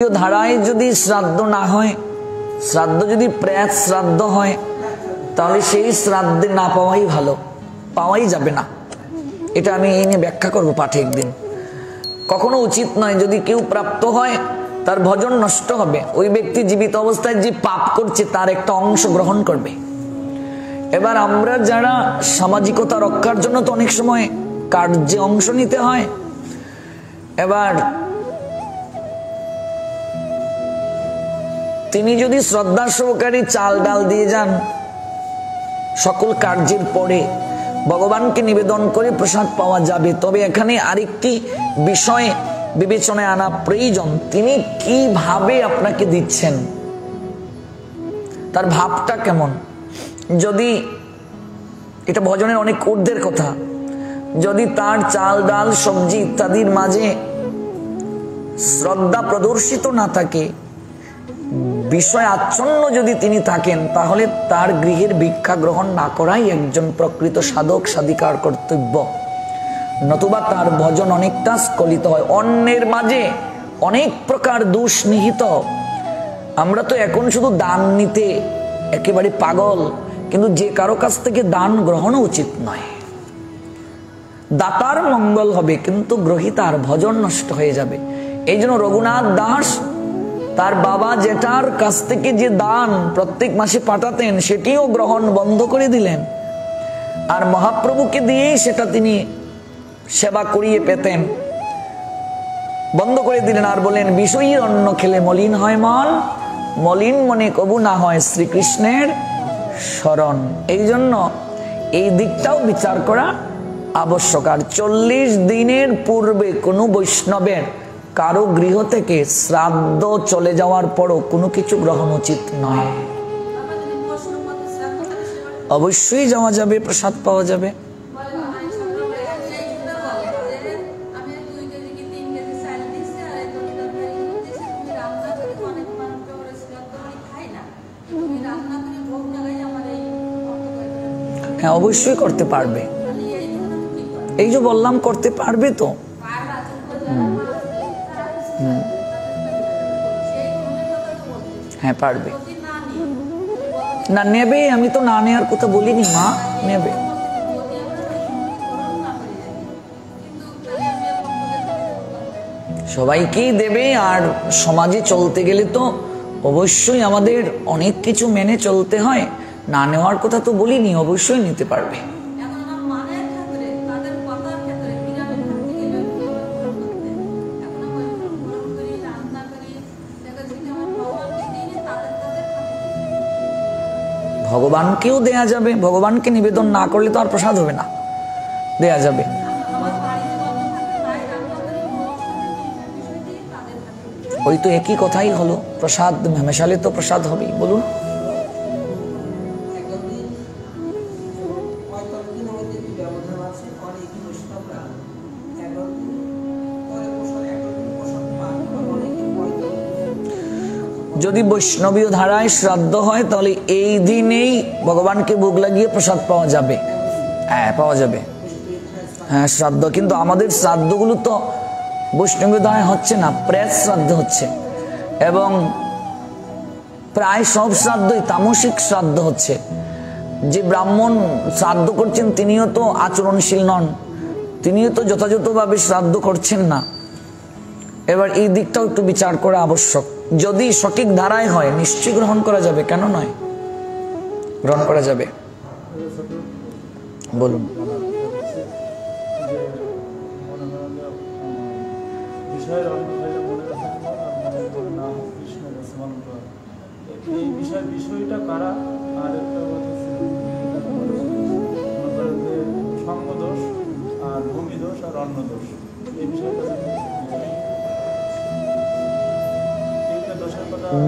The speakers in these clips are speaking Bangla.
ধারায় যদি শ্রাদ্ধ না হয়, শ্রাদ্ধ যদি প্রেত শ্রাদ্ধ হয়, তাহলে সেই শ্রাদ্ধে না পাওয়াই ভালো, পাওয়াই যাবে না। এটা আমি এই নিয়ে ব্যাখ্যা করবো পাঠে একদিন। কখনো উচিত নয়, যদি কেউ প্রাপ্ত হয় তার ভজন নষ্ট হবে। ওই ব্যক্তি জীবিত অবস্থায় যে পাপ করছে তার একটা অংশ গ্রহণ করবে। এবার আমরা যারা সামাজিকতা রক্ষার জন্য তো অনেক সময় কার্যে অংশ নিতে হয়। এবার তিনি যদি শ্রদ্ধা সহকারে চাল ডাল দিয়ে যান, সকল কার্যের পরে ভগবানকে নিবেদন করে প্রসাদ পাওয়া যাবে। তবে এখানে আরেকটি বিষয় বিবেচনায় আনা প্রয়োজন, তিনি কিভাবে আপনাকে দিচ্ছেন, তার ভাবটা কেমন। যদি এটা ভজনের অনেক ঊর্ধ্বের কথা, যদি তার চাল ডাল সবজি ইত্যাদির মাঝে শ্রদ্ধা প্রদর্শিত না থাকে, বিষয় আচ্ছন্ন যদি তিনি থাকেন, তাহলে তার গৃহের ভিক্ষা গ্রহণ না করাই একজন প্রকৃত সাধক সাধিকার কর্তব্য। নতুবা তার ভজন অনেকটা স্খলিত হয়। অন্যের মাঝে অনেক প্রকার দোষ নিহিত। আমরা তো এখন শুধু দান নিতে একেবারে পাগল, কিন্তু যে কারো কাছ থেকে দান গ্রহণ উচিত নয়। দাতার মঙ্গল হবে, কিন্তু গ্রহীতার ভজন নষ্ট হয়ে যাবে। এই জন্য রঘুনাথ দাস তার বাবা জেঠার কাছ থেকে যে দান প্রত্যেক মাসে পাঠাতেন, সেটিও গ্রহণ বন্ধ করে দিলেন, আর মহাপ্রভুকে দিয়েই সেটা তিনি সেবা করিয়ে পেতেন, বন্ধ করে দিলেন। আর বলেন, বিষয়ী অন্ন খেলে মলিন হয় মন, মলিন মনে কবু না হয় শ্রীকৃষ্ণের শরণ। এই জন্য এই দিকটাও বিচার করা আবশ্যক। আর 40 দিনের পূর্বে কোনো বৈষ্ণবের কারো গৃহ থেকে শ্রাদ্ধ চলে যাওয়ার পরও কোনো কিছু গ্রহণ উচিত নয়। অবশ্যই যাওয়া যাবে, প্রসাদ পাওয়া যাবে। হ্যাঁ, অবশ্যই করতে পারবে। এই যে বললাম, করতে পারবে তো। হ্যাঁ, পারবে না, নেবে। আমি তো না নেওয়ার কথা বলিনি মা, নেবে। সবাইকেই দেবে। আর সমাজে চলতে গেলে তো অবশ্যই আমাদের অনেক কিছু মেনে চলতে হয়। না নেওয়ার কথা তো বলিনি, অবশ্যই নিতে পারবে। ভগবানকেও দেয়া যাবে। ভগবানকে নিবেদন না করলে তো আর প্রসাদ হবে না, দেয়া যাবে। ওই তো একই কথাই হলো, প্রসাদ মেশালে তো প্রসাদ হবেই। বলুন। যদি বৈষ্ণবীয় ধারায় শ্রাদ্ধ হয়, তাহলে এই দিনেই ভগবানকে ভোগ লাগিয়ে প্রসাদ পাওয়া যাবে। হ্যাঁ, পাওয়া যাবে। হ্যাঁ, শ্রাদ্ধ। কিন্তু আমাদের শ্রাদ্ধগুলো তো বৈষ্ণবীয় ধারায় হচ্ছে না, প্রেত শ্রাদ্ধ হচ্ছে। এবং প্রায় সব শ্রাদ্ধই তামসিক শ্রাদ্ধ হচ্ছে। যে ব্রাহ্মণ শ্রাদ্ধ করছেন তিনিও তো আচরণশীল নন, তিনিও তো যথাযথভাবে শ্রাদ্ধ করছেন না। এবার এই দিকটাও একটু বিচার করা আবশ্যক। যদি সঠিক ধারায় হয়, নিশ্চয়ই গ্রহণ করা যাবে। কেন নয়, গ্রহণ করা যাবে। বলুন। বিষয়টা কারা, আর একটা সঙ্গদোষ আর ভূমিদোষ আর অন্নদোষ, এই বিষয়টা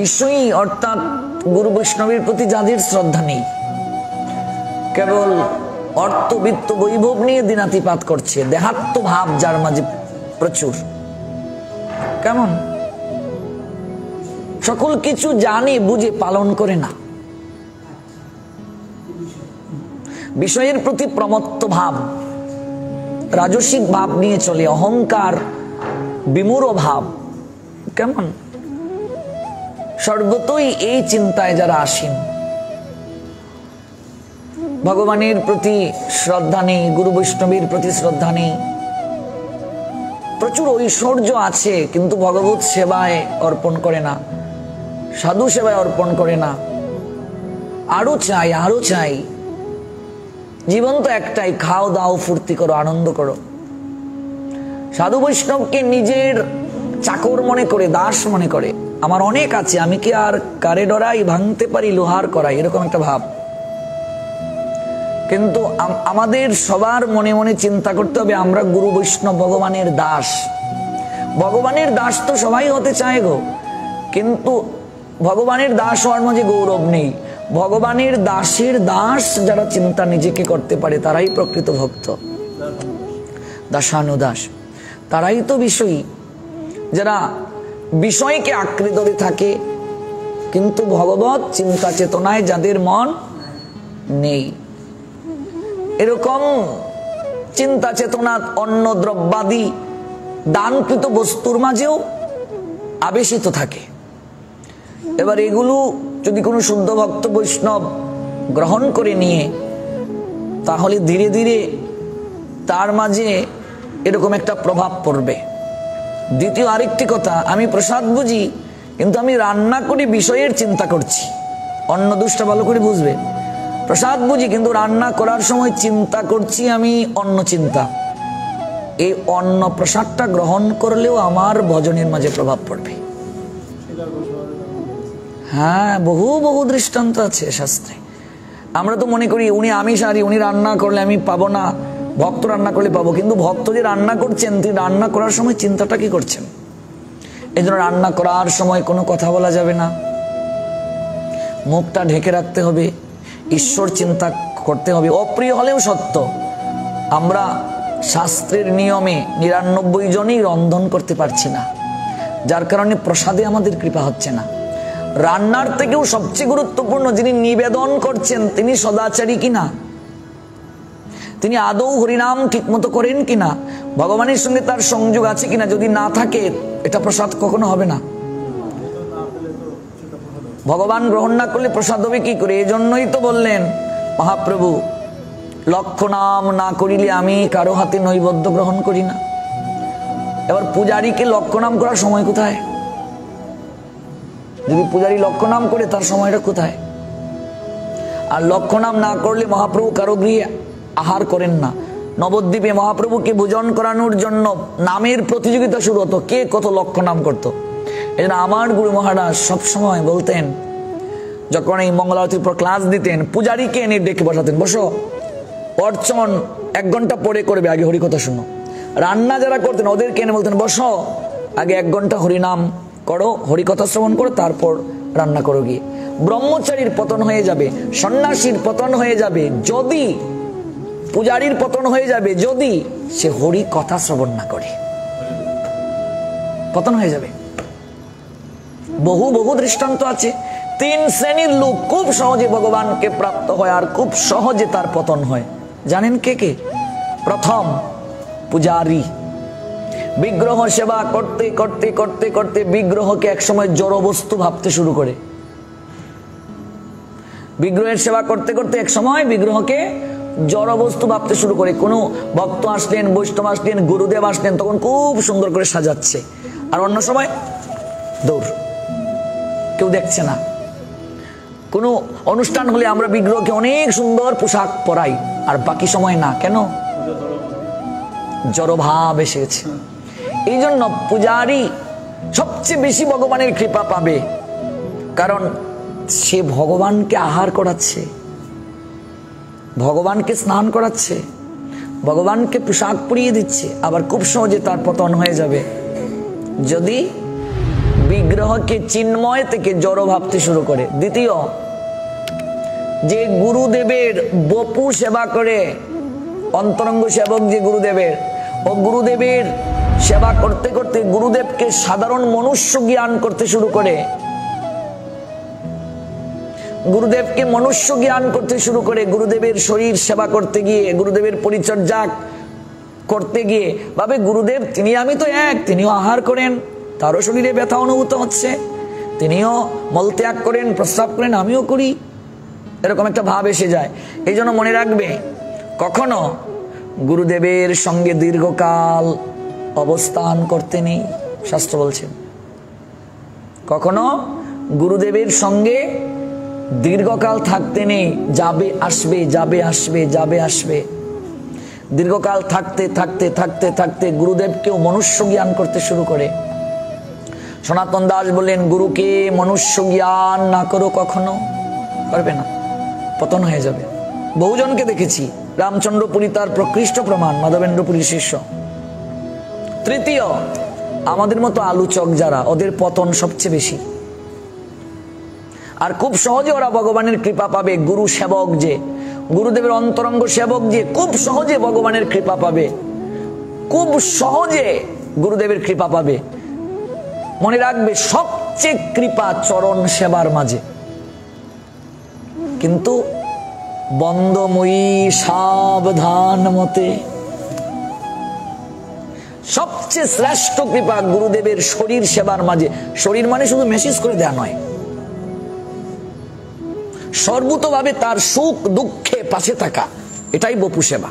বিষয়ী অর্থাৎ গুরু বৈষ্ণবের প্রতি যাদের শ্রদ্ধা নেই, কেবল অর্থ বিত্ত বৈভব নিয়ে দিনাতিপাত করছে, দেহাত্ম ভাব যার মাঝে প্রচুর। কেমন সকল কিছু জানে বুঝে পালন করে না। বিষয়ের প্রতি প্রমত্ত ভাব, রাজসিক ভাব নিয়ে চলে, অহংকার, বিমূঢ় ভাব। কেমন সর্বতই এই চিন্তায় যারা আসেন, ভগবানের প্রতি শ্রদ্ধা নেই, গুরু বৈষ্ণবের প্রতি শ্রদ্ধা নেই, প্রচুর ঐশ্বর্য আছে কিন্তু ভগবত সেবায় অর্পণ করে না, সাধু সেবায় অর্পণ করে না, আরো চাই আরো চাই। জীবন তো একটাই, খাও দাও ফুর্তি করো, আনন্দ করো। সাধু বৈষ্ণবকে নিজের চাকর মনে করে, দাস মনে করে, আমার অনেক আছে, আমি কি আর কারে ডরাই, ভাঙতে পারি লোহার করাই, এরকম একটা ভাব। কিন্তু আমাদের সবার মনে মনে চিন্তা করতে হবে আমরা গুরু বৈষ্ণব ভগবানের দাস। ভগবানের দাস তো সবাই হতে চায় গো, কিন্তু ভগবানের দাস হওয়ার মাঝে গৌরব নেই। ভগবানের দাসের দাস যারা চিন্তা নিজেকে করতে পারে তারাই প্রকৃত ভক্ত, দাসানুদাস, তারাই তো বিষয়ী। যারা বিষয়কে আঁকড়ে ধরে থাকে কিন্তু ভগবত চিন্তা চেতনায় যাদের মন নেই, এরকম চিন্তা চেতনা অন্ন দ্রব্যাদি দানকৃত বস্তুর মাঝেও আবেশিত থাকে। এবার এগুলো যদি কোনো শুদ্ধ ভক্ত বৈষ্ণব গ্রহণ করে নিয়ে, তাহলে ধীরে ধীরে তার মাঝে এরকম একটা প্রভাব পড়বে। দ্বিতীয় আরেকটি কথা, আমি প্রসাদ বুঝি কিন্তু আমি রান্না করি বিষয়ের চিন্তা করছি। অন্ন দুষ্টা ভালো করে বুঝবে, প্রসাদ বুঝি কিন্তু রান্না করার সময় চিন্তা করছি আমি অন্ন চিন্তা। এই অন্ন প্রসাদটা গ্রহণ করলেও আমার ভজনের মাঝে প্রভাব পড়বে। হ্যাঁ, বহু বহু দৃষ্টান্ত আছে শাস্ত্রে। আমরা তো মনে করি উনি আমিষহারী, উনি রান্না করলে আমি পাবো না, ভক্ত রান্না করলে পাবো। কিন্তু ভক্ত যে রান্না করছেন, তিনি রান্না করার সময় চিন্তাটা কি করছেন? এই জন্য রান্না করার সময় কোনো কথা বলা যাবে না, মুখটা ঢেকে রাখতে হবে, ঈশ্বর চিন্তা করতে হবে। অপ্রিয় হলেও সত্য, আমরা শাস্ত্রের নিয়মে ৯৯ জনই রন্ধন করতে পারছি না, যার কারণে প্রসাদে আমাদের কৃপা হচ্ছে না। রান্নার থেকেও সবচেয়ে গুরুত্বপূর্ণ যিনি নিবেদন করছেন তিনি সদাচারী কিনা, তিনি আদৌ হরিনাম ঠিক মতো করেন কিনা, ভগবানের সঙ্গে তার সংযোগ আছে কিনা। যদি না থাকে এটা প্রসাদ কখনো হবে না। ভগবান গ্রহণ না করলে প্রসাদ হবে কি করে? এই জন্যই তো বললেন মহাপ্রভু, লক্ষ নাম না করিলে আমি কারো হাতে নৈবেদ্য গ্রহণ করি না। এবার পূজারীকে লক্ষ নাম করার সময় কোথায়? যদি পূজারী লক্ষ নাম করে তার সময়টা কোথায়? আর লক্ষ নাম না করলে মহাপ্রভু কারো গৃহে আহার করেন না। নবদ্বীপে মহাপ্রভুকে ভোজন করানোর জন্য নামের প্রতিযোগিতা শুরু হতো, কে কত লক্ষ নাম করতো। এই জন্য আমার গুরু মহারাজ সবসময় বলতেন, যখন এই মঙ্গলারতির পর ক্লাস দিতেন, পূজারীকে এনে ডেকে বসাতেন, বসো, অর্চন 1 ঘন্টা পরে করবে, আগে হরিকথা শুনো। রান্না যারা করতেন ওদেরকে এনে বলতেন, বসো, আগে 1 ঘন্টা হরিনাম করো, হরিকথা শ্রবণ করো, তারপর রান্না করো। গিয়ে ব্রহ্মচারীর পতন হয়ে যাবে, সন্ন্যাসীর পতন হয়ে যাবে, যদি পূজারীর পতন হয়ে যাবে যদি সে হরি কথা শ্রবণ না করে, পতন হয়ে যাবে। বহু বহু দৃষ্টান্ত আছে। 3 শ্রেণীর লোক খুব সহজে ভগবানকে প্রাপ্ত হয় আর খুব সহজে তার পতন হয়। জানেন কে কে? প্রথম পূজারী। বিগ্রহ সেবা করতে করতে করতে করতে বিগ্রহকে একসময় জড় বস্তু ভাবতে শুরু করে। বিগ্রহের সেবা করতে করতে একসময় বিগ্রহকে জড় বস্তু ভাবতে শুরু করে। কোনো ভক্ত আসলেন, বৈষ্ণব আসলেন, গুরুদেব আসলেন, তখন খুব সুন্দর করে সাজাচ্ছে, আর অন্য সময় দৌড়, কেউ দেখছে না। কোনো অনুষ্ঠান হলে আমরা বিগ্রহকে অনেক সুন্দর পোশাক পরাই, আর বাকি সময় না। কেন? জড়ভাব এসে গেছে। এই জন্য পূজারী সবচেয়ে বেশি ভগবানের কৃপা পাবে, কারণ সে ভগবানকে আহার করাচ্ছে, ভগবানকে স্নান করাচ্ছে, ভগবানকে পোশাক পরিয়ে দিচ্ছে। আবার খুব সহজে তার পতন হয়ে যাবে যদি বিগ্রহকে চিন্ময় থেকে জড় ভাবতে শুরু করে। দ্বিতীয়, যে গুরুদেবের বপু সেবা করে, অন্তরঙ্গ সেবক যে গুরুদেবের, ও গুরুদেবের সেবা করতে করতে গুরুদেবকে সাধারণ মনুষ্য জ্ঞান করতে শুরু করে, গুরুদেবকে মনুষ্য জ্ঞান করতে শুরু করে, গুরুদেবের শরীর সেবা করতে গিয়ে, গুরুদেবের পরিচর্যা করতে গিয়ে ভাবে গুরুদেব তিনি আমি তো এক, তিনিও আহার করেন, তারও শরীরে ব্যথা অনুভূত হচ্ছে, তিনিও মলত্যাগ করেন, প্রস্রাব করেন, আমিও করি, এরকম একটা ভাব এসে যায়। এই জন্য মনে রাখবে, কখনো গুরুদেবের সঙ্গে দীর্ঘকাল অবস্থান করতে নেই, শাস্ত্র বলছেন। কখনো গুরুদেবের সঙ্গে দীর্ঘকাল থাকতে নেই, যাবে আসবে, যাবে আসবে, যাবে আসবে। দীর্ঘকাল থাকতে থাকতে থাকতে থাকতে গুরুদেবকেও মনুষ্য জ্ঞান করতে শুরু করে। সনাতন দাস বললেন, গুরুকে মনুষ্য জ্ঞান না করো, কখনো পারবে না, পতন হয়ে যাবে। বহুজনকে দেখেছি, রামচন্দ্রপুরী তার প্রকৃষ্ট প্রমাণ, মাধবেন্দ্রপুরীর শিষ্য। তৃতীয়, আমাদের মতো আলোচক যারা, ওদের পতন সবচেয়ে বেশি। আর খুব সহজে ওরা ভগবানের কৃপা পাবে। গুরু সেবক যে, গুরুদেবের অন্তরঙ্গ সেবক যে, খুব সহজে ভগবানের কৃপা পাবে, খুব সহজে গুরুদেবের কৃপা পাবে। মনে রাখবে, সবচেয়ে কৃপা চরণ সেবার মাঝে। কিন্তু বন্দময়ী সাবধান মতে, সবচেয়ে শ্রেষ্ঠ কৃপা গুরুদেবের শরীর সেবার মাঝে। শরীর মানে শুধু মেসেজ করে দেয়া নয়, সর্বতভাবে তার সুখ দুঃখে পাশে থাকা, এটাই বপু সেবা।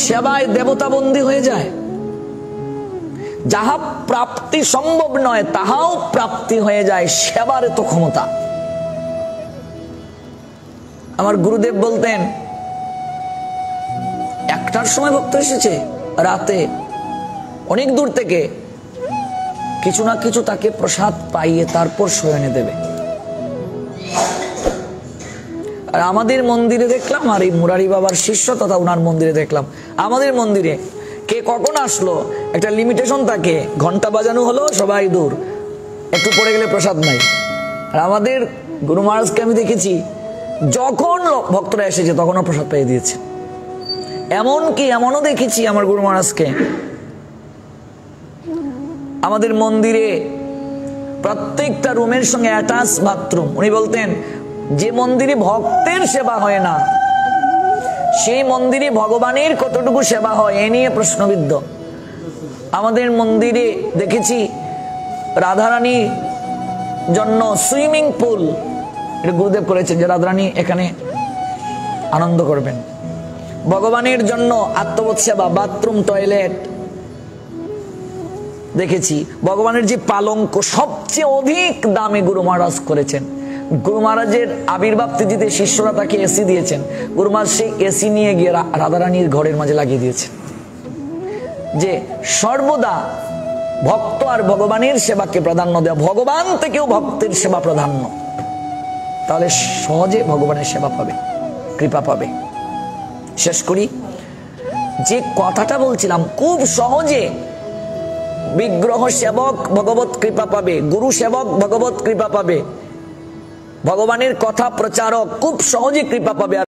সেবায় দেবতা বন্দী হয়ে যায়। যাহা প্রাপ্তি সম্ভব নয়, তাহাও প্রাপ্তি হয়ে যায়, সেবার এত ক্ষমতা। আমার গুরুদেব বলতেন, একটার সময় ভক্ত এসেছে রাতে অনেক দূর থেকে, কিছু না কিছু তাকে প্রসাদ পাইয়ে তারপর শয়নে দেবে। আর আমাদের মন্দিরে দেখলাম, আর এই মুরারি বাবার শিষ্য তথা উনার মন্দিরে দেখলাম, আমাদের মন্দিরে কে কখন আসলো একটা লিমিটেশন থাকে, ঘন্টা বাজানো হলো সবাই দূর, একটু পরে গেলে প্রসাদ নাই। আর আমাদের গুরু মহারাজকে আমি দেখেছি, যখন ভক্তরা এসেছে তখনও প্রসাদ পেয়ে দিয়েছে। এমনও দেখেছি আমার গুরু মহারাজকে, আমাদের মন্দিরে প্রত্যেকটা রুমের সঙ্গে অ্যাটাচ বাথরুম। উনি বলতেন, যে মন্দিরে ভক্তের সেবা হয় না, সেই মন্দিরে ভগবানের কতটুকু সেবা হয় এ নিয়ে প্রশ্নবিদ্ধ। আমাদের মন্দিরে দেখেছি রাধারানীর জন্য সুইমিং পুল, এটা গুরুদেব করেছেন যে রাধারানী এখানে আনন্দ করবেন। ভগবানের জন্য আত্মবোধ সেবা, বাথরুম, টয়লেট দেখেছি। ভগবানের যে পালঙ্ক, সবচেয়ে অধিক দামে গুরু মহারাজ করেছেন। গুরু মহারাজের আবির্ভাব তিথিতে শিষ্যরা তাকে এসি দিয়েছেন, গুরু মহারাজ সেই এসি নিয়ে গিয়ে রাধারানীর ঘরের মাঝে লাগিয়ে দিয়েছেন। যে সর্বদা ভক্ত আর ভগবানের সেবাকে প্রাধান্য দেওয়া, ভগবান থেকেও ভক্তের সেবা প্রাধান্য, তাহলে সহজে ভগবানের সেবা পাবে, কৃপা পাবে। শেষ করি, যে কথাটা বলছিলাম, খুব সহজে বিগ্রহ সেবক ভগবত কৃপা পাবে, গুরু সেবক ভগবত কৃপা পাবে, ভগবানের কথা প্রচারক খুব সহজে কৃপা পাবে।